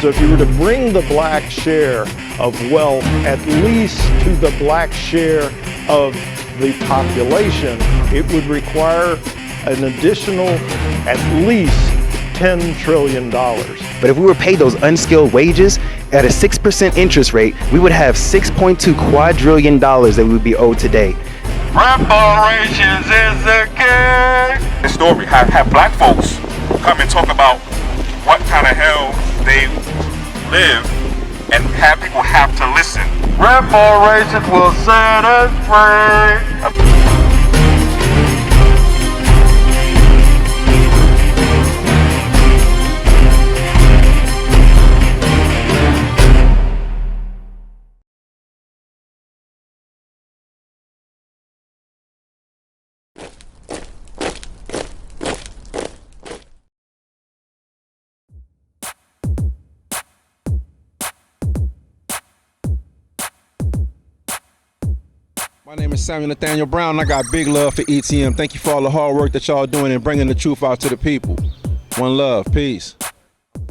So if you were to bring the black share of wealth at least to the black share of the population, it would require an additional at least $10 trillion. But if we were paid those unskilled wages at a 6% interest rate, we would have $6.2 quadrillion that we would be owed today. Reparations is the key. The story have black folks come and talk about what kind of hell they live and have people have to listen. Reparations will set us free. My name is Samuel Brown, and I got big love for ETM. Thank you for all the hard work that y'all doing and bringing the truth out to the people. One love, peace.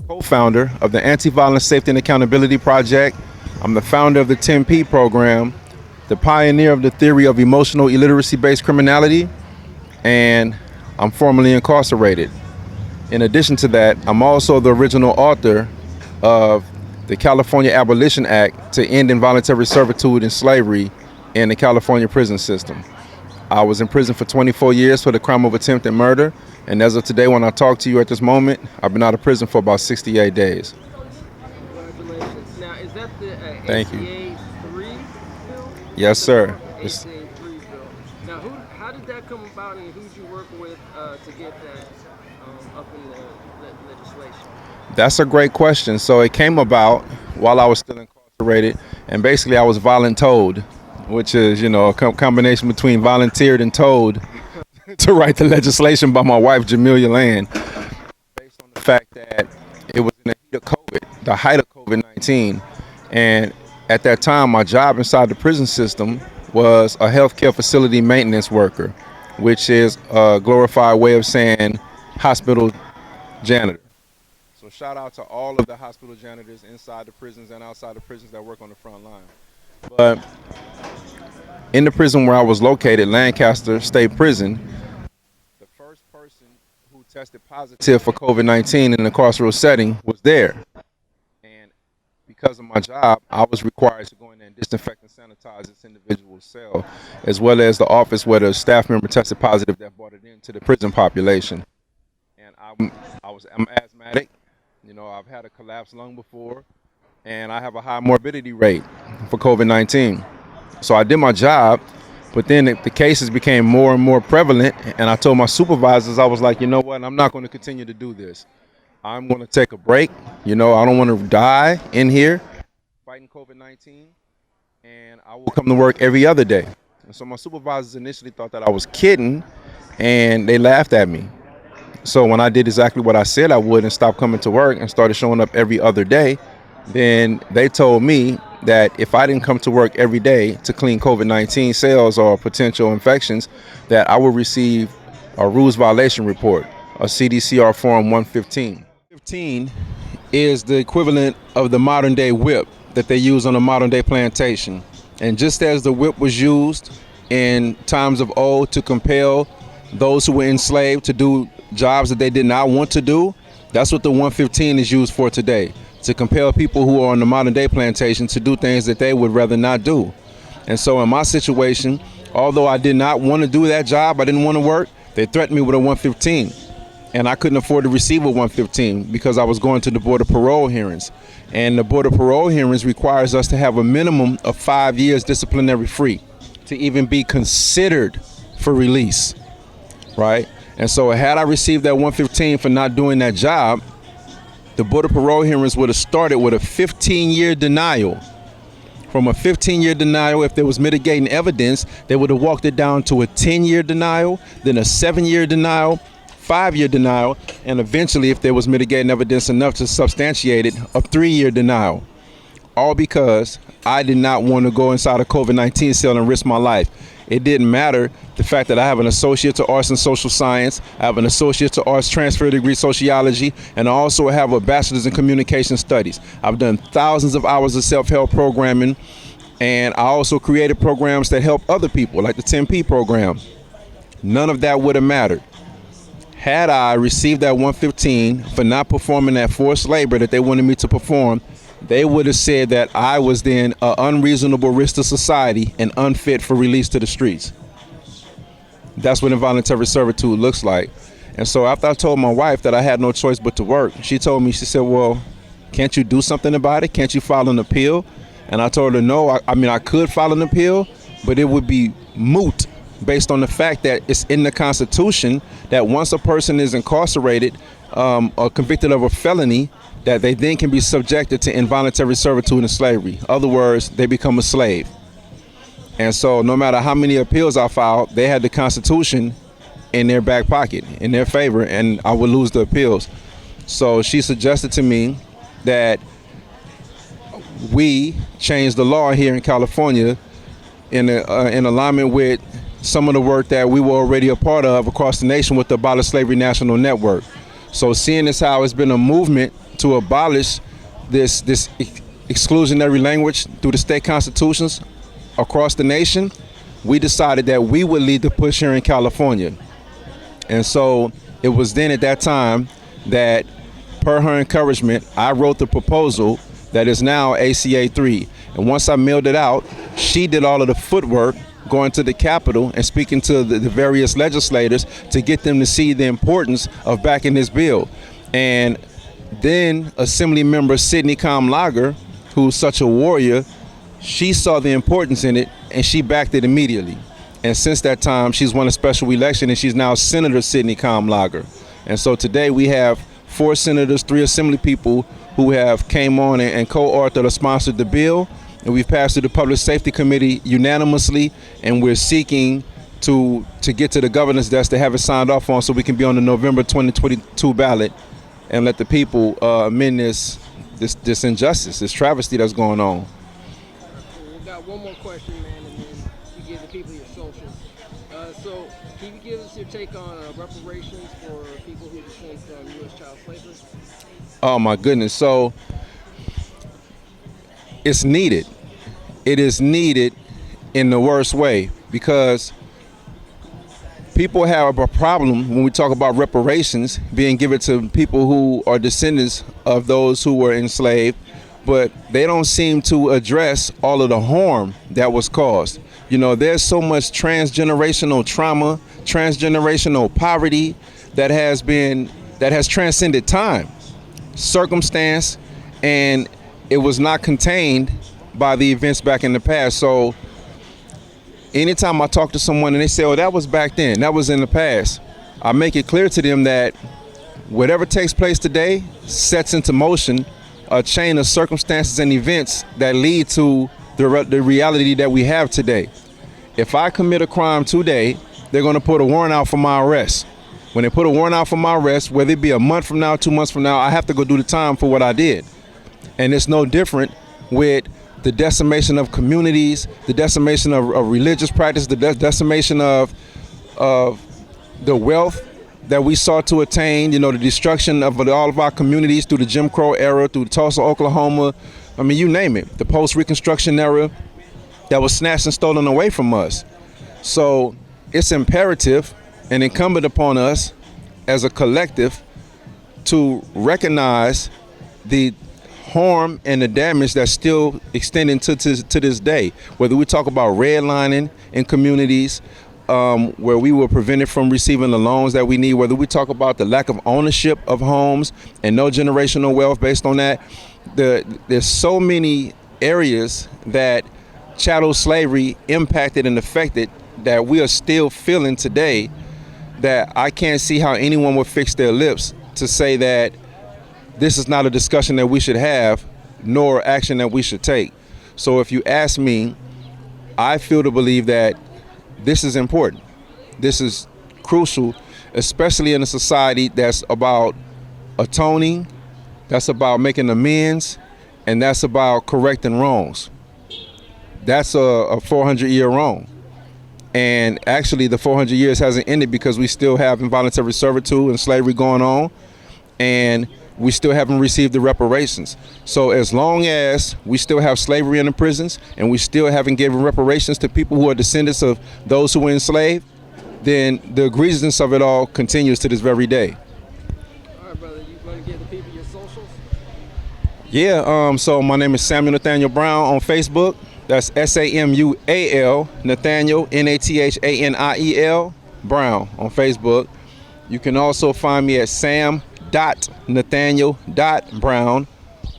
Co-founder of the Anti-Violence Safety and Accountability Project. I'm the founder of the 10P program, the pioneer of the theory of emotional illiteracy-based criminality, and I'm formerly incarcerated. In addition to that, I'm also the original author of the California Abolition Act to end involuntary servitude and slavery in the California prison system. I was in prison for 24 years for the crime of attempted murder, and as of today, when I talk to you at this moment, I've been out of prison for about 68 days. Congratulations. Now, is that the Thank you. ACA 3 bill? Yes, sir. ACA 3 bill. Now, how did that come about, and who did you work with to get that up in the legislation? That's a great question. So it came about while I was still incarcerated, and basically I was voluntold, which is, a combination between volunteered and told to write the legislation by my wife, Jamelia Land, based on the fact that it was in the heat of COVID, the height of COVID-19. And at that time, my job inside the prison system was a healthcare facility maintenance worker, which is a glorified way of saying hospital janitor. So shout out to all of the hospital janitors inside the prisons and outside the prisons that work on the front line. But in the prison where I was located, Lancaster State Prison, the first person who tested positive for COVID-19 in a carceral setting was there. And because of my job, I was required to go in there and disinfect and sanitize this individual's cell, as well as the office where the staff member tested positive that brought it into the prison population. And I'm asthmatic. I've had a collapsed lung before, and I have a high morbidity rate for COVID-19. So I did my job, but then the cases became more and more prevalent, and I told my supervisors, I was like, you know what, I'm not going to continue to do this. I'm going to take a break. I don't want to die in here fighting COVID-19, and I will come to work every other day. And so my supervisors initially thought that I was kidding, and they laughed at me. So when I did exactly what I said I would and stopped coming to work and started showing up every other day, then they told me that if I didn't come to work every day to clean COVID-19 cells or potential infections, that I would receive a rules violation report, a CDCR Form 115. 15 is the equivalent of the modern day whip that they use on a modern day plantation. And just as the whip was used in times of old to compel those who were enslaved to do jobs that they did not want to do, that's what the 115 is used for today, to compel people who are on the modern day plantation to do things that they would rather not do. And so in my situation, although I did not want to do that job, I didn't want to work, they threatened me with a 115. And I couldn't afford to receive a 115 because I was going to the Board of Parole hearings. And the Board of Parole hearings requires us to have a minimum of 5 years disciplinary free to even be considered for release, right? And so had I received that 115 for not doing that job, the Board of Parole hearings would have started with a 15-year denial. From a 15-year denial, if there was mitigating evidence, they would have walked it down to a 10-year denial, then a 7-year denial, 5-year denial, and eventually, if there was mitigating evidence enough to substantiate it, a 3-year denial. all because I did not want to go inside a COVID-19 cell and risk my life. It didn't matter the fact that I have an Associate of Arts in Social Science, I have an Associate of Arts Transfer Degree Sociology, and I also have a Bachelor's in Communication Studies. I've done thousands of hours of self-help programming, and I also created programs that help other people, like the 10P program. None of that would have mattered. Had I received that 115 for not performing that forced labor that they wanted me to perform, they would have said that I was then an unreasonable risk to society and unfit for release to the streets. That's what involuntary servitude looks like. And so after I told my wife that I had no choice but to work, she told me, she said, well, can't you do something about it? Can't you file an appeal? And I told her, no, I mean, I could file an appeal, but it would be moot based on the fact that it's in the Constitution that once a person is incarcerated or convicted of a felony, that they then can be subjected to involuntary servitude and slavery. In other words, they become a slave. And so no matter how many appeals I filed, they had the Constitution in their back pocket, in their favor, and I would lose the appeals. So she suggested to me that we change the law here in California in alignment with some of the work that we were already a part of across the nation with the Abolish Slavery National Network. So seeing as how it's been a movement to abolish this exclusionary language through the state constitutions across the nation, we decided that we would lead the push here in California. And so it was then at that time that, per her encouragement, I wrote the proposal that is now ACA 3. And once I mailed it out, she did all of the footwork, going to the Capitol and speaking to the various legislators to get them to see the importance of backing this bill. And then Assembly member Sidney Kamlager, who's such a warrior, she saw the importance in it and she backed it immediately. And since that time, she's won a special election and she's now Senator Sidney Kamlager. And so today we have 4 senators, 3 assembly people who have came on and co-authored or sponsored the bill. And we've passed through the Public Safety Committee unanimously, and we're seeking to get to the governor's desk to have it signed off on so we can be on the November 2022 ballot and let the people amend this injustice, this travesty that's going on. We've got one more question, man, and then you give the people your socials. So can you give us your take on reparations for people who descend from U.S. child slavery? Oh my goodness. So it's needed. It is needed in the worst way, because people have a problem when we talk about reparations being given to people who are descendants of those who were enslaved, but they don't seem to address all of the harm that was caused. You know, there's so much transgenerational trauma, transgenerational poverty that has transcended time, circumstance, and it was not contained by the events back in the past. So anytime I talk to someone and they say, oh, that was back then, that was in the past, I make it clear to them that whatever takes place today sets into motion a chain of circumstances and events that lead to the reality that we have today. If I commit a crime today, they're going to put a warrant out for my arrest. When they put a warrant out for my arrest, whether it be a month from now, 2 months from now, I have to go do the time for what I did. And it's no different with the decimation of communities, the decimation of religious practice, the decimation of the wealth that we sought to attain, you know, the destruction of all of our communities through the Jim Crow era, through Tulsa, Oklahoma, I mean, you name it, the post-Reconstruction era that was snatched and stolen away from us. So it's imperative and incumbent upon us as a collective to recognize the harm and the damage that's still extending to this day. Whether we talk about redlining in communities where we were prevented from receiving the loans that we need, whether we talk about the lack of ownership of homes and no generational wealth based on that, there's so many areas that chattel slavery impacted and affected that we are still feeling today, that I can't see how anyone would fix their lips to say that this is not a discussion that we should have, nor action that we should take. So if you ask me, I feel to believe that this is important. This is crucial, especially in a society that's about atoning, that's about making amends, and that's about correcting wrongs. That's a 400-year wrong. And actually the 400 years hasn't ended because we still have involuntary servitude and slavery going on, and we still haven't received the reparations. So as long as we still have slavery in the prisons and we still haven't given reparations to people who are descendants of those who were enslaved, then the egregiousness of it all continues to this very day. All right, brother, you want to give the people your socials? Yeah, so my name is Samuel Brown on Facebook. That's Samual Nathaniel, Nathaniel Brown on Facebook. You can also find me at sam.nathaniel.brown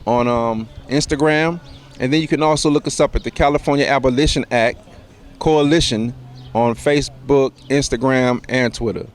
on Instagram. And then you can also look us up at the California Abolition Act Coalition on Facebook, Instagram, and Twitter.